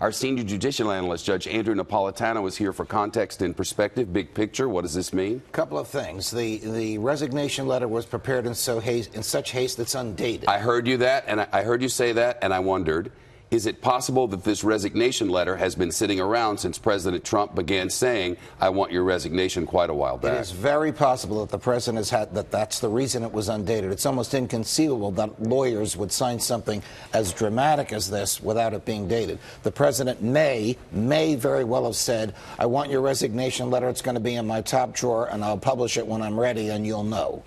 Our senior judicial analyst, Judge Andrew Napolitano, is here for context and perspective. Big picture, what does this mean? A couple of things. The resignation letter was prepared in such haste it's undated. I heard you that, and I heard you say that, and I wondered, is it possible that this resignation letter has been sitting around since President Trump began saying, I want your resignation, quite a while back? It is very possible that the president has had that's the reason it was undated. It's almost inconceivable that lawyers would sign something as dramatic as this without it being dated. The president may very well have said, I want your resignation letter. It's going to be in my top drawer, and I'll publish it when I'm ready, and you'll know.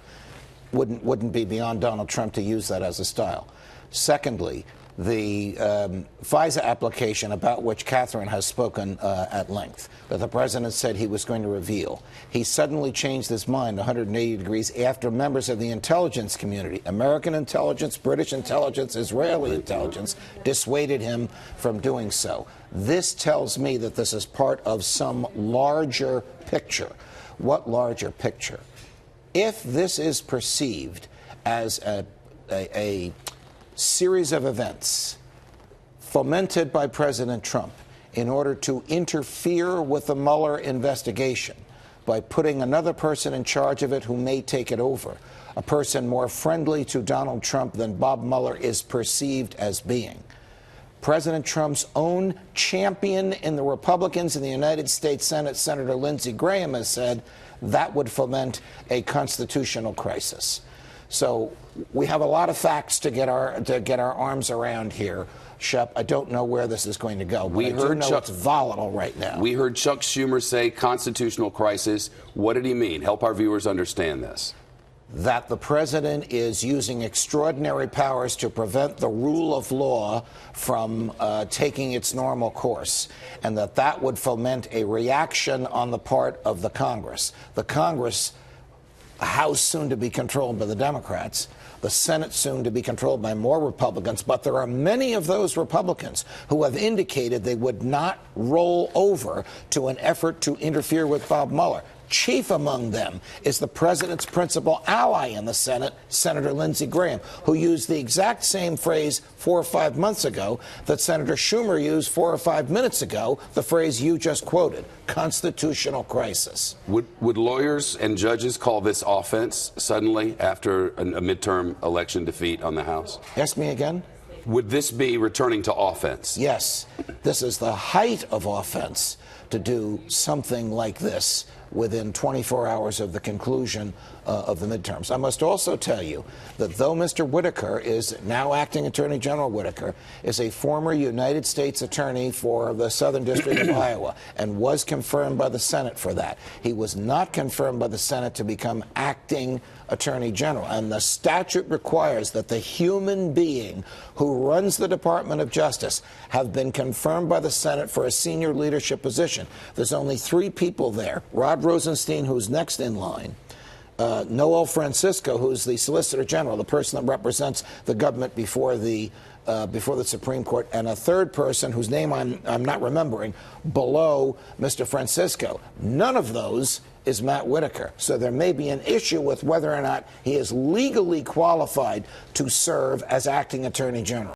Wouldn't be beyond Donald Trump to use that as a style. Secondly, the FISA application, about which Catherine has spoken at length, that the president said he was going to reveal. He suddenly changed his mind 180 degrees after members of the intelligence community, American intelligence, British intelligence, Israeli intelligence, dissuaded him from doing so. This tells me that this is part of some larger picture. What larger picture? If this is perceived as a series of events fomented by President Trump in order to interfere with the Mueller investigation by putting another person in charge of it who may take it over, a person more friendly to Donald Trump than Bob Mueller is perceived as being. President Trump's own champion in the Republicans in the United States Senate, Senator Lindsey Graham, has said that would foment a constitutional crisis. So we have a lot of facts to get our arms around here, Shep. I don't know where this is going to go. But I do know it's volatile right now. We heard Chuck Schumer say constitutional crisis. What did he mean? Help our viewers understand this. That the president is using extraordinary powers to prevent the rule of law from taking its normal course, and that would foment a reaction on the part of the Congress. The Congress, a House soon to be controlled by the Democrats, the Senate soon to be controlled by more Republicans, but there are many of those Republicans who have indicated they would not roll over to an effort to interfere with Bob Mueller. Chief among them is the president's principal ally in the Senate, Senator Lindsey Graham, who used the exact same phrase 4 or 5 months ago that Senator Schumer used 4 or 5 minutes ago, the phrase you just quoted, constitutional crisis. Would lawyers and judges call this offense suddenly after a midterm election defeat on the House? Ask me again? Would this be returning to offense? Yes. This is the height of offense to do something like this within 24 hours of the conclusion of the midterms. I must also tell you that though Mr. Whitaker is now acting Attorney General Whitaker, is a former United States attorney for the Southern District of Iowa and was confirmed by the Senate for that. He was not confirmed by the Senate to become acting Attorney General. And the statute requires that the human being who runs the Department of Justice have been confirmed by the Senate for a senior leadership position. There's only 3 people there. Rod Rosenstein, who's next in line, Noel Francisco, who's the Solicitor General, the person that represents the government before the Supreme Court, and a third person whose name I'm not remembering, below Mr. Francisco. None of those is Matt Whitaker. So there may be an issue with whether or not he is legally qualified to serve as acting Attorney General.